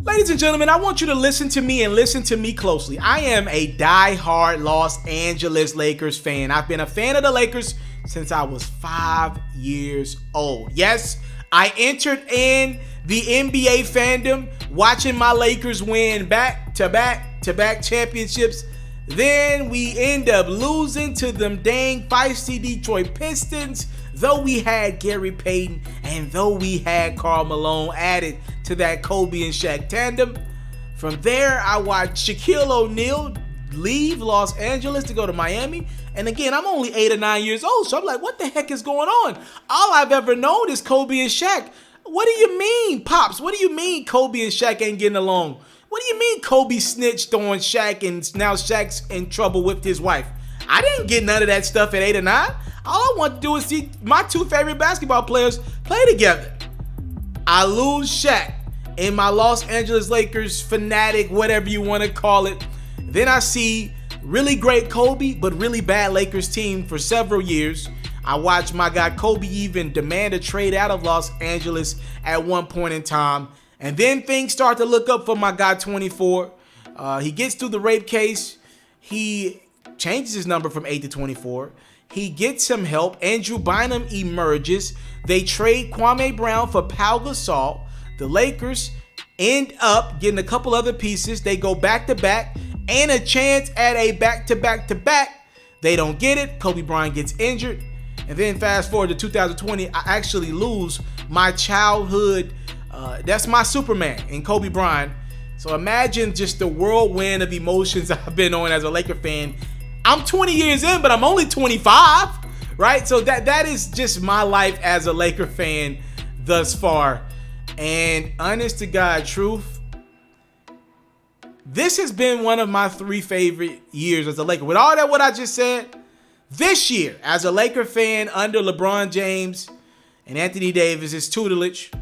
Ladies and gentlemen, I want you to listen to me and listen to me closely. I am a die-hard Los Angeles Lakers fan. I've been a fan of the Lakers since I was 5 years old. Yes, I entered in the NBA fandom watching my Lakers win back-to-back championships. Then we end up losing to them dang feisty Detroit Pistons. Though we had Gary Payton and though we had Karl Malone added to that Kobe and Shaq tandem, from there I watched Shaquille O'Neal leave Los Angeles to go to Miami. And again, I'm only 8 or 9 years old, so I'm like, what the heck is going on? All I've ever known is Kobe and Shaq. What do you mean, Pops? What do you mean Kobe and Shaq ain't getting along? What do you mean Kobe snitched on Shaq and now Shaq's in trouble with his wife? I didn't get none of that stuff at 8 or 9. All I want to do is see my two favorite basketball players play together. I lose Shaq in my Los Angeles Lakers fanatic, whatever you want to call it. Then I see really great Kobe, but really bad Lakers team for several years. I watched my guy Kobe even demand a trade out of Los Angeles at one point in time. And then things start to look up for my guy 24. He gets through the rape case. He changes his number from 8 to 24. He gets some help. Andrew Bynum emerges. They trade Kwame Brown for Pau Gasol. The Lakers end up getting a couple other pieces. They go back-to-back and a chance at a back-to-back-to-back. They don't get it. Kobe Bryant gets injured. And then fast forward to 2020, I actually lose my childhood. That's my Superman in Kobe Bryant. So imagine just the whirlwind of emotions I've been on as a Laker fan. I'm 20 years in, but I'm only 25, right? So that is just my life as a Laker fan thus far. And honest to God truth, this has been one of my 3 favorite years as a Laker. With all that what I just said, this year as a Laker fan under LeBron James and Anthony Davis' tutelage,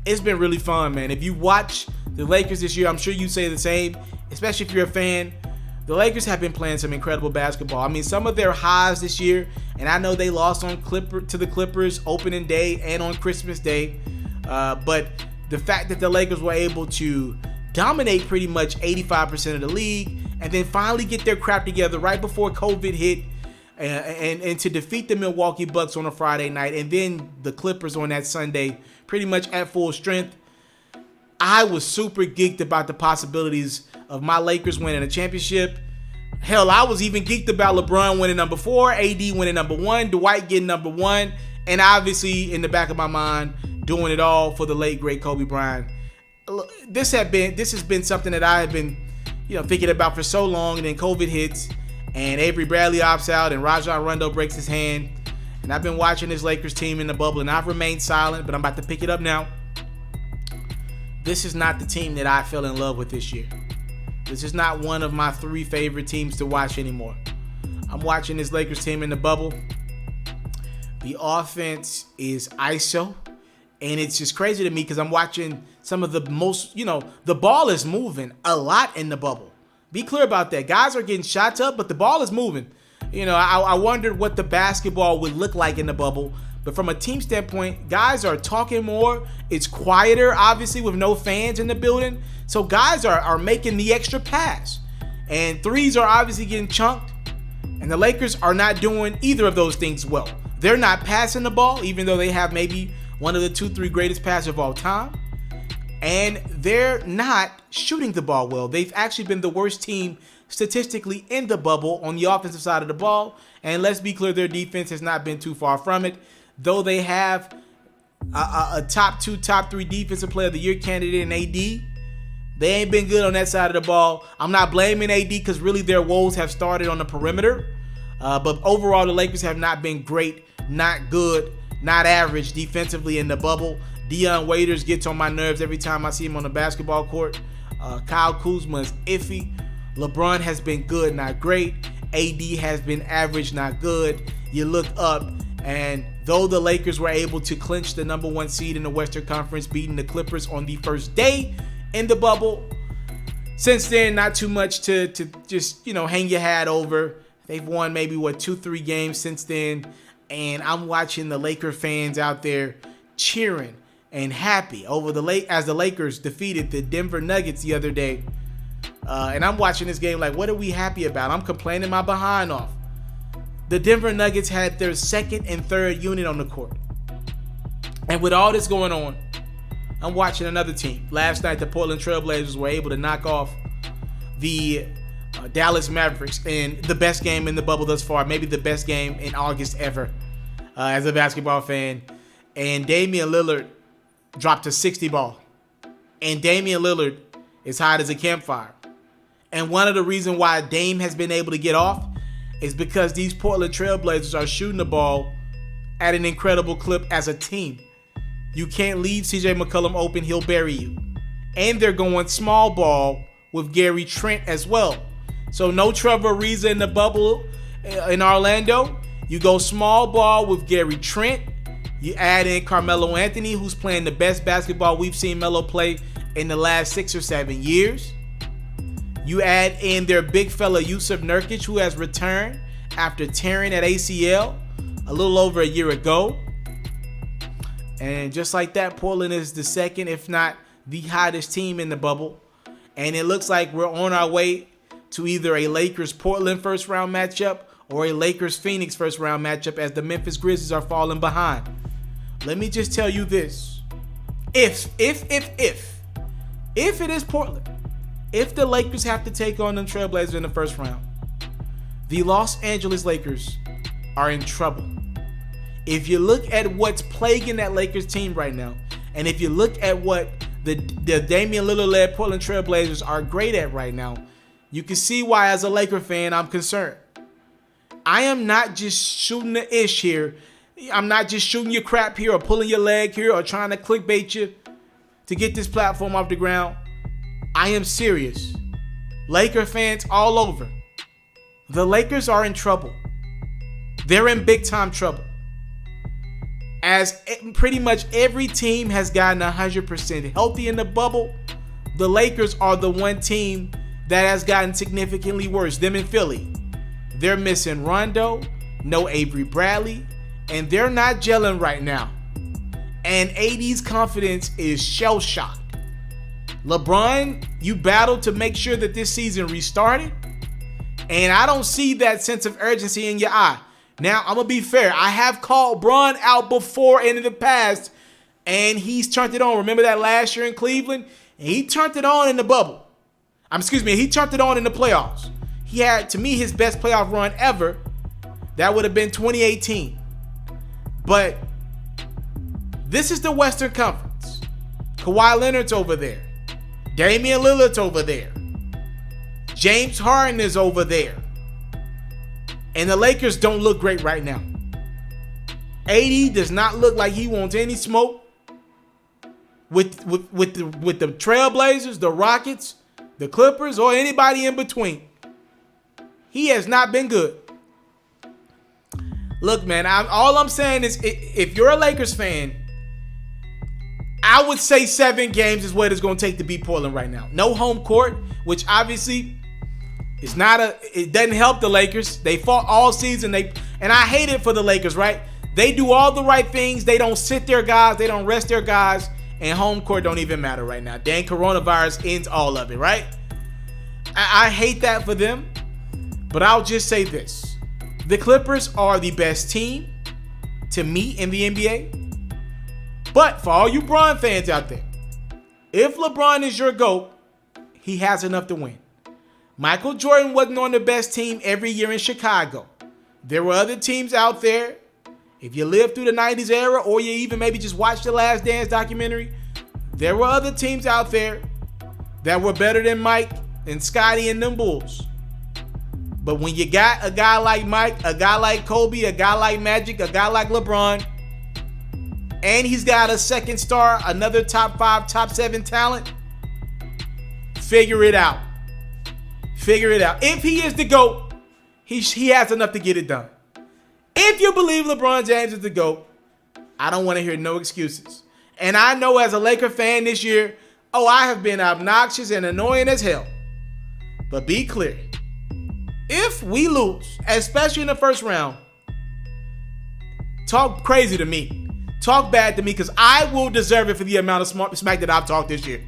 it's been really fun, man. If you watch the Lakers this year, I'm sure you say the same, especially if you're a fan. The Lakers have been playing some incredible basketball. I mean, some of their highs this year, and I know they lost to the Clippers opening day and on Christmas Day, but the fact that the Lakers were able to dominate pretty much 85% of the league and then finally get their crap together right before COVID hit and to defeat the Milwaukee Bucks on a Friday night and then the Clippers on that Sunday pretty much at full strength, I was super geeked about the possibilities of my Lakers winning a championship. Hell, I was even geeked about LeBron winning number 4, AD winning number 1, Dwight getting number 1, and obviously in the back of my mind, doing it all for the late great Kobe Bryant. This has been something that I have been, thinking about for so long, and then COVID hits, and Avery Bradley opts out, and Rajon Rondo breaks his hand, and I've been watching this Lakers team in the bubble, and I've remained silent, but I'm about to pick it up now. This is not the team that I fell in love with this year. This is not one of my 3 favorite teams to watch anymore. I'm watching this Lakers team in the bubble. The offense is ISO. And it's just crazy to me because I'm watching some of the most, the ball is moving a lot in the bubble. Be clear about that. Guys are getting shots up, but the ball is moving. I wondered what the basketball would look like in the bubble. But from a team standpoint, guys are talking more. It's quieter, obviously, with no fans in the building. So guys are making the extra pass. And threes are obviously getting chunked. And the Lakers are not doing either of those things well. They're not passing the ball, even though they have maybe one of the 2-3 greatest passers of all time. And they're not shooting the ball well. They've actually been the worst team statistically in the bubble on the offensive side of the ball. And let's be clear, their defense has not been too far from it. Though they have a top 2, top 3 defensive player of the year candidate in AD, they ain't been good on that side of the ball. I'm not blaming AD because really their woes have started on the perimeter. But overall, the Lakers have not been great, not good, not average defensively in the bubble. Dion Waiters gets on my nerves every time I see him on the basketball court. Kyle Kuzma is iffy. LeBron has been good, not great. AD has been average, not good. You look up, and though the Lakers were able to clinch the number 1 seed in the Western Conference, beating the Clippers on the first day in the bubble, since then, not too much to just, hang your hat over. They've won maybe, 2-3 games since then, and I'm watching the Laker fans out there cheering and happy over as the Lakers defeated the Denver Nuggets the other day. And I'm watching this game like, what are we happy about? I'm complaining my behind off. The Denver Nuggets had their second and third unit on the court. And with all this going on, I'm watching another team. Last night, the Portland Trailblazers were able to knock off the Dallas Mavericks in the best game in the bubble thus far, maybe the best game in August ever as a basketball fan. And Damian Lillard dropped a 60 ball. And Damian Lillard is hot as a campfire. And one of the reasons why Dame has been able to get off is because these Portland Trailblazers are shooting the ball at an incredible clip as a team. You can't leave CJ McCollum open, he'll bury you. And they're going small ball with Gary Trent as well. So no Trevor Ariza in the bubble in Orlando. You go small ball with Gary Trent. You add in Carmelo Anthony, who's playing the best basketball we've seen Melo play in the last 6 or 7 years. You add in their big fella Yusuf Nurkic, who has returned after tearing at ACL a little over a year ago. And just like that, Portland is the second, if not the hottest team in the bubble. And it looks like we're on our way to either a Lakers-Portland first-round matchup or a Lakers-Phoenix first-round matchup as the Memphis Grizzlies are falling behind. Let me just tell you this. If it is Portland, if the Lakers have to take on them Trailblazers in the first round, the Los Angeles Lakers are in trouble. If you look at what's plaguing that Lakers team right now, and if you look at what the Damian Lillard-led Portland Trailblazers are great at right now, you can see why, as a Laker fan, I'm concerned. I am not just shooting the ish here. I'm not just shooting your crap here or pulling your leg here or trying to clickbait you to get this platform off the ground. I am serious. Laker fans all over. The Lakers are in trouble. They're in big time trouble. As pretty much every team has gotten 100% healthy in the bubble, the Lakers are the one team that has gotten significantly worse. Them in Philly. They're missing Rondo, no Avery Bradley, and they're not gelling right now. And AD's confidence is shell-shocked. LeBron, you battled to make sure that this season restarted, and I don't see that sense of urgency in your eye. Now, I'm going to be fair. I have called Bron out before and in the past, and he's turned it on. Remember that last year in Cleveland? And he turned it on in the bubble. He turned it on in the playoffs. He had, to me, his best playoff run ever. That would have been 2018. But this is the Western Conference. Kawhi Leonard's over there. Damian Lillard's over there. James Harden is over there. And the Lakers don't look great right now. AD does not look like he wants any smoke with the Trailblazers, the Rockets, the Clippers, or anybody in between. He has not been good. Look, man, all I'm saying is if you're a Lakers fan, I would say 7 games is what it's going to take to beat Portland right now. No home court, which obviously it doesn't help the Lakers. They fought all season. And I hate it for the Lakers, right? They do all the right things. They don't sit their guys. They don't rest their guys. And home court don't even matter right now. Dang, coronavirus ends all of it, right? I hate that for them. But I'll just say this. The Clippers are the best team to me in the NBA. But for all you Bron fans out there, if LeBron is your GOAT, he has enough to win. Michael Jordan wasn't on the best team every year in Chicago. There were other teams out there. If you lived through the 90s era, or you even maybe just watched the Last Dance documentary, there were other teams out there that were better than Mike and Scotty and them Bulls. But when you got a guy like Mike, a guy like Kobe, a guy like Magic, a guy like LeBron, and he's got a second star, another top 5, top 7 talent, figure it out. Figure it out. If he is the GOAT, he has enough to get it done. If you believe LeBron James is the GOAT, I don't want to hear no excuses. And I know as a Laker fan this year, I have been obnoxious and annoying as hell. But be clear. If we lose, especially in the first round, talk crazy to me. talk bad to me because I will deserve it for the amount of smack that I've talked this year.